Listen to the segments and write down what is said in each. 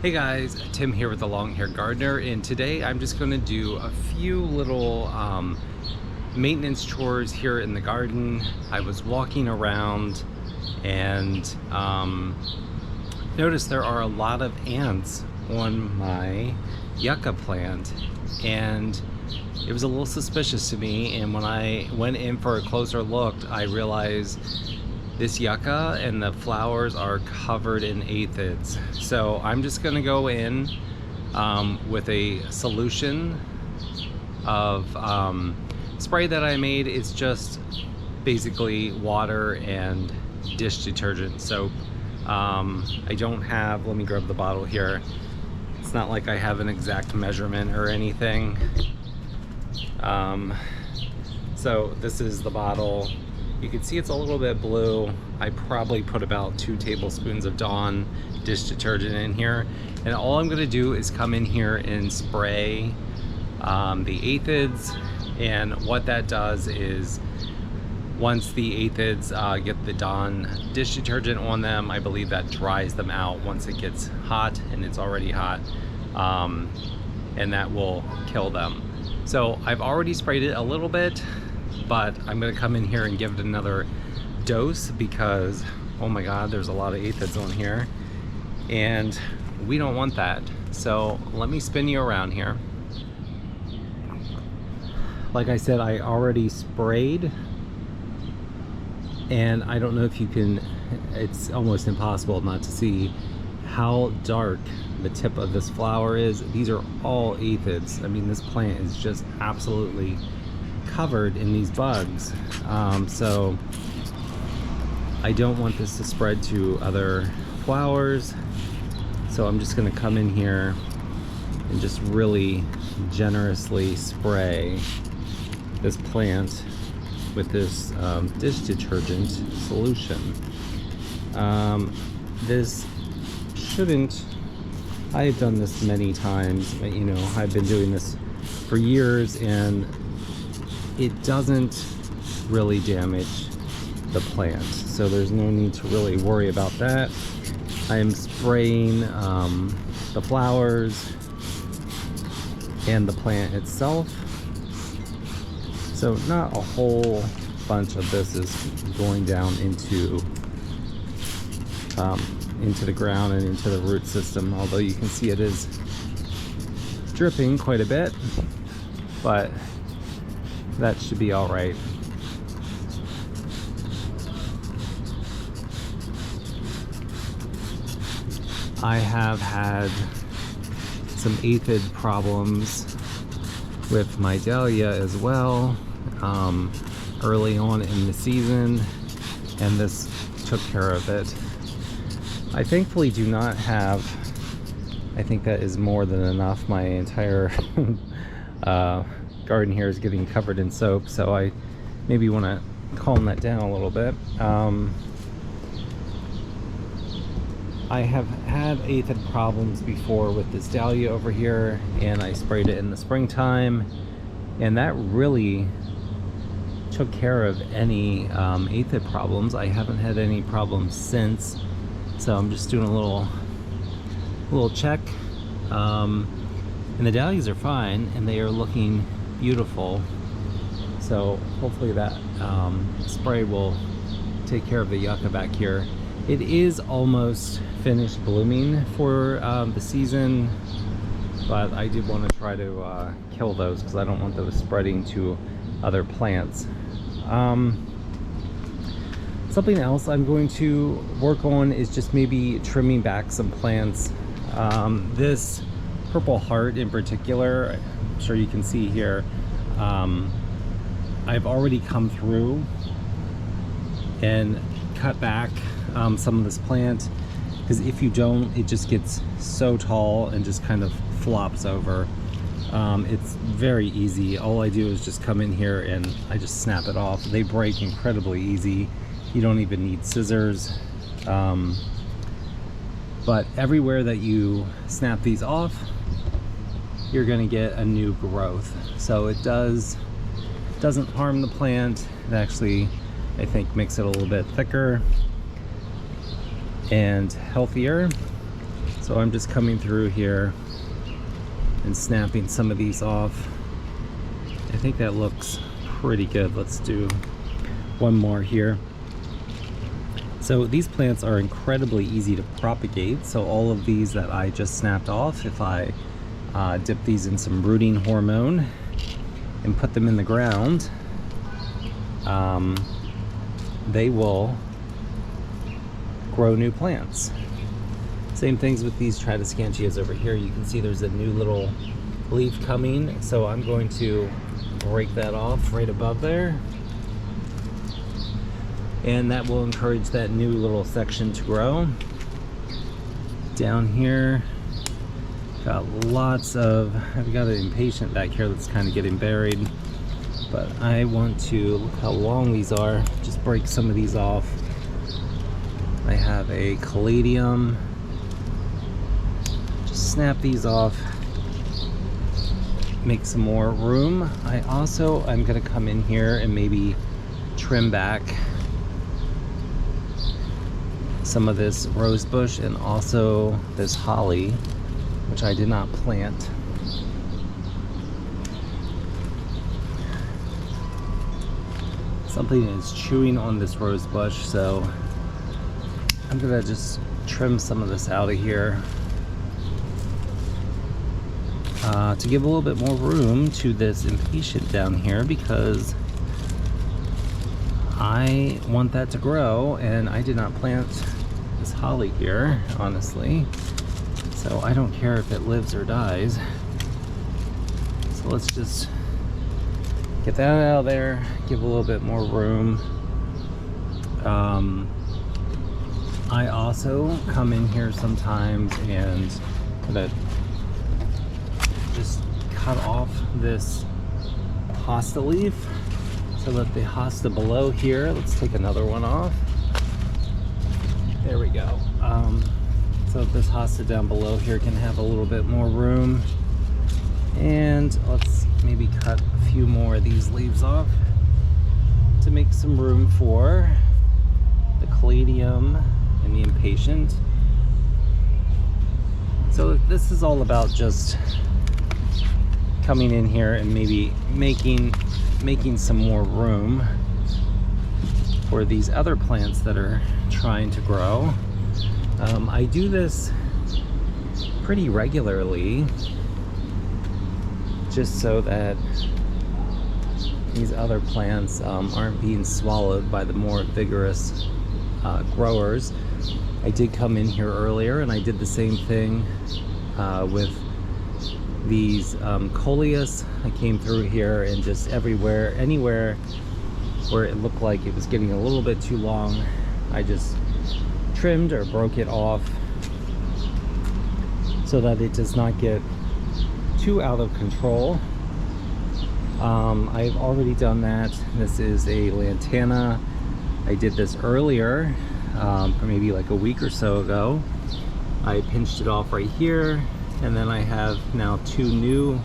Hey guys, Tim here with the Long Hair Gardener, and today I'm just going to do a few little maintenance chores here in the garden. I was walking around and noticed there are a lot of ants on my yucca plant, and it was a little suspicious to me, and when I went in for a closer look, I realized this yucca and the flowers are covered in aphids. So I'm just gonna go in with a solution of spray that I made. It's just basically water and dish detergent soap. I don't have, let me grab the bottle here. It's not like I have an exact measurement or anything. So this is the bottle. You can see it's a little bit blue. I probably put about 2 tablespoons of Dawn dish detergent in here. And all I'm gonna do is come in here and spray the aphids. And what that does is, once the aphids get the Dawn dish detergent on them, I believe that dries them out once it gets hot, and it's already hot. And that will kill them. So I've already sprayed it a little bit, but I'm gonna come in here and give it another dose because, oh my God, there's a lot of aphids on here and we don't want that. So let me spin you around here. Like I said, I already sprayed, and I don't know if you can, it's almost impossible not to see how dark the tip of this flower is. These are all aphids. I mean, this plant is just absolutely covered in these bugs. So I don't want this to spread to other flowers. So I'm just gonna come in here and just really generously spray this plant with this dish detergent solution. This shouldn't, I've done this many times, you know, I've been doing this for years, and it doesn't really damage the plant, so there's no need to really worry about that. I am spraying the flowers and the plant itself, so not a whole bunch of this is going down into the ground and into the root system, although you can see it is dripping quite a bit, but that should be all right. I have had some aphid problems with my dahlia as well early on in the season, and this took care of it. I thankfully do not have, I think that is more than enough. My entire garden here is getting covered in soap, so I maybe want to calm that down a little bit. I have had aphid problems before with this dahlia over here, and I sprayed it in the springtime, and that really took care of any aphid problems. I haven't had any problems since, so I'm just doing a little check, and the dahlias are fine and they are looking beautiful. So hopefully that spray will take care of the yucca back here. It is almost finished blooming for the season, but I did want to try to kill those because I don't want those spreading to other plants. Something else I'm going to work on is just maybe trimming back some plants. This purple heart in particular, I'm sure you can see here, I've already come through and cut back some of this plant, because if you don't, it just gets so tall and just kind of flops over. It's very easy. All I do is just come in here and I just snap it off. They break incredibly easy. You don't even need scissors. But everywhere that you snap these off, you're going to get a new growth. So it doesn't harm the plant. It actually, I think, makes it a little bit thicker and healthier. So I'm just coming through here and snapping some of these off. I think that looks pretty good. Let's do one more here. So these plants are incredibly easy to propagate. So all of these that I just snapped off, if I dip these in some rooting hormone and put them in the ground, they will grow new plants. Same things with these Tradescantias over here. You can see there's a new little leaf coming, so I'm going to break that off right above there, and that will encourage that new little section to grow. Down here, got lots of, I've got an impatient back here that's kind of getting buried, but I want to, look how long these are, just break some of these off. I have a caladium, just snap these off, make some more room. I'm gonna come in here and maybe trim back some of this rose bush and also this holly, which I did not plant. Something is chewing on this rose bush, so I'm gonna just trim some of this out of here to give a little bit more room to this impatient down here, because I want that to grow, and I did not plant this holly here, honestly, so I don't care if it lives or dies. So let's just get that out of there, give a little bit more room. I also come in here sometimes and kind of just cut off this hosta leaf so that the hosta below here, let's take another one off. There we go. So this hosta down below here can have a little bit more room. And let's maybe cut a few more of these leaves off to make some room for the caladium and the impatient. So this is all about just coming in here and maybe making some more room for these other plants that are trying to grow. I do this pretty regularly just so that these other plants aren't being swallowed by the more vigorous growers. I did come in here earlier and I did the same thing with these coleus. I came through here and just anywhere where it looked like it was getting a little bit too long, I just trimmed or broke it off so that it does not get too out of control. I've already done that. This is a lantana. I did this earlier, maybe like a week or so ago. I pinched it off right here, and then I have now 2 new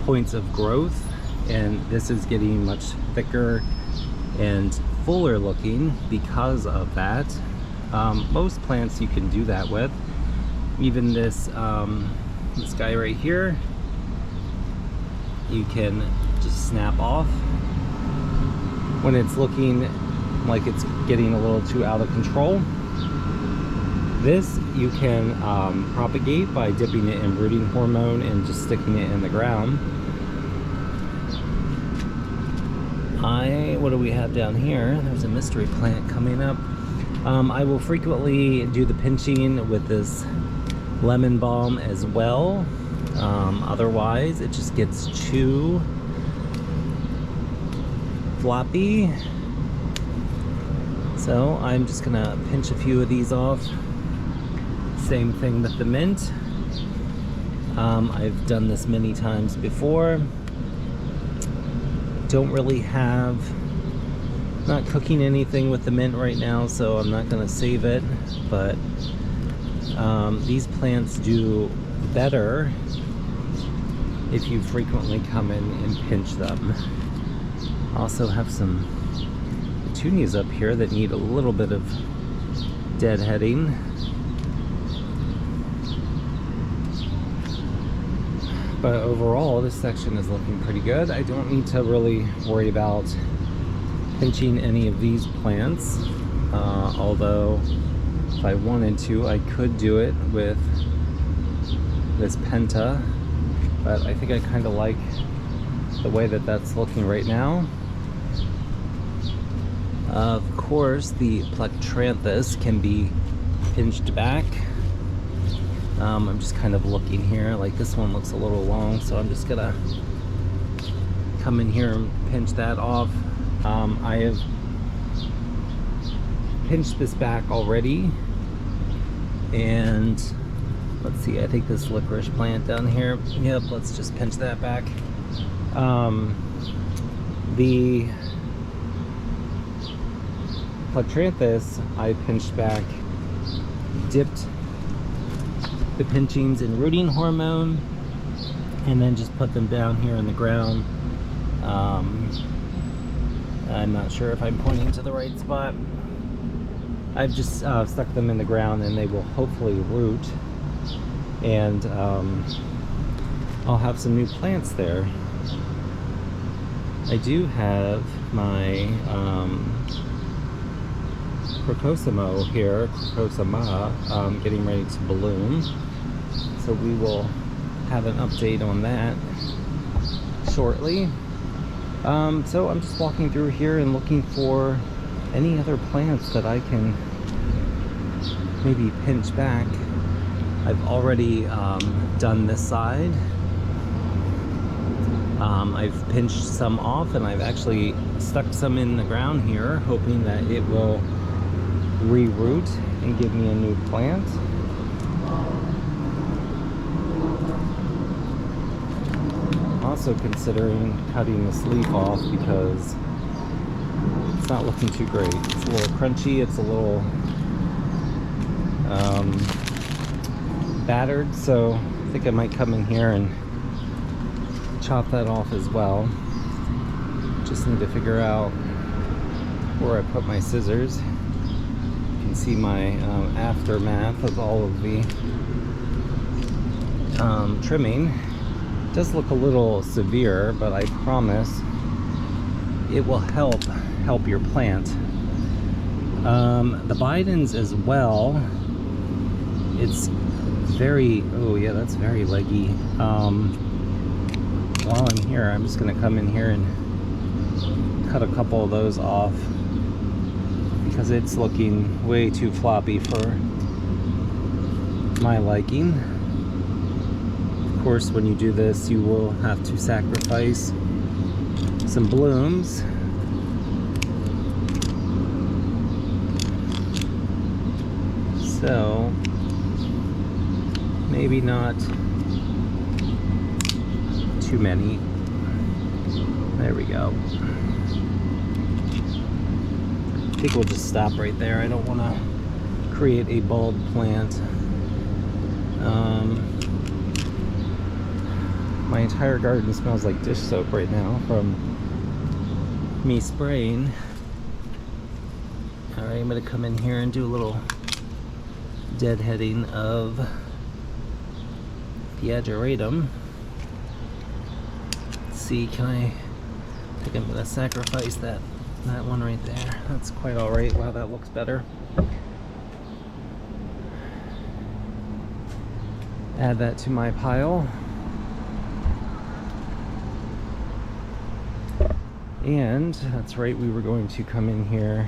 points of growth, and this is getting much thicker and fuller looking because of that. Most plants you can do that with. Even this guy right here, you can just snap off when it's looking like it's getting a little too out of control. This you can propagate by dipping it in rooting hormone and just sticking it in the ground. What do we have down here? There's a mystery plant coming up. I will frequently do the pinching with this lemon balm as well. Otherwise it just gets too floppy. So I'm just gonna pinch a few of these off. Same thing with the mint. I've done this many times before. Don't really have, not cooking anything with the mint right now, so I'm not gonna save it, but these plants do better if you frequently come in and pinch them. Also have some petunias up here that need a little bit of deadheading. But overall, this section is looking pretty good. I don't need to really worry about pinching any of these plants, although if I wanted to, I could do it with this Penta, but I think I kind of like the way that that's looking right now. Of course, the Plectranthus can be pinched back. I'm just kind of looking here, like this one looks a little long, so I'm just gonna come in here and pinch that off. I have pinched this back already, and let's see, I think this licorice plant down here, yep, let's just pinch that back. The Plectranthus I pinched back, dipped the pinchings in rooting hormone, and then just put them down here in the ground. I'm not sure if I'm pointing to the right spot. I've just stuck them in the ground, and they will hopefully root, and I'll have some new plants there. I do have my Crocosimo here, Crocosima, getting ready to bloom. So we will have an update on that shortly. So I'm just walking through here and looking for any other plants that I can maybe pinch back. I've already done this side. I've pinched some off, and I've actually stuck some in the ground here, hoping that it will reroot and give me a new plant. I'm also considering cutting this leaf off because it's not looking too great. It's a little crunchy, it's a little battered, so I think I might come in here and chop that off as well. Just need to figure out where I put my scissors. You can see my aftermath of all of the trimming. It does look a little severe, but I promise it will help your plant. The Bidens as well, it's very, oh yeah, that's very leggy. While I'm here, I'm just going to come in here and cut a couple of those off because it's looking way too floppy for my liking. Of course, when you do this, you will have to sacrifice some blooms. So, maybe not too many. There we go. I think we'll just stop right there. I don't want to create a bulb plant. My entire garden smells like dish soap right now from me spraying. Alright, I'm going to come in here and do a little deadheading of the ageratum. See, can I think I'm gonna sacrifice that one right there. That's quite all right. Wow, that looks better. Add that to my pile. And that's right, we were going to come in here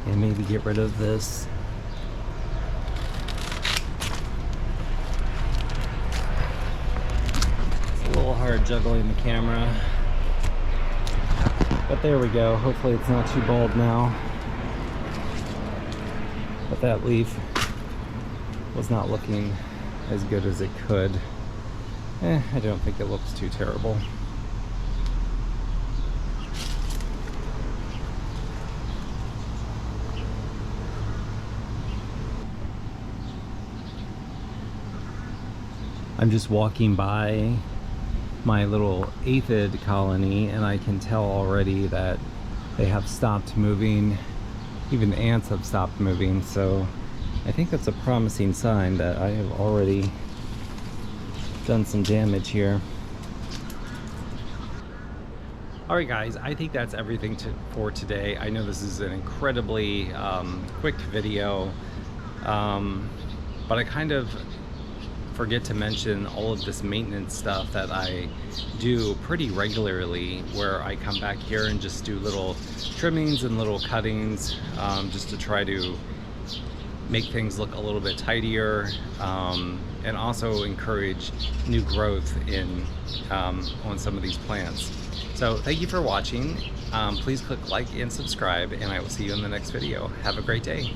and maybe get rid of this hard juggling the camera, but there we go. Hopefully it's not too bald now, but that leaf was not looking as good as it could. I don't think it looks too terrible. I'm just walking by my little aphid colony, and I can tell already that they have stopped moving. Even ants have stopped moving, so I think that's a promising sign that I have already done some damage here. Alright guys, I think that's everything for today. I know this is an incredibly quick video, but I kind of forget to mention all of this maintenance stuff that I do pretty regularly, where I come back here and just do little trimmings and little cuttings, just to try to make things look a little bit tidier, and also encourage new growth in on some of these plants. So thank you for watching. Please click like and subscribe, and I will see you in the next video. Have a great day.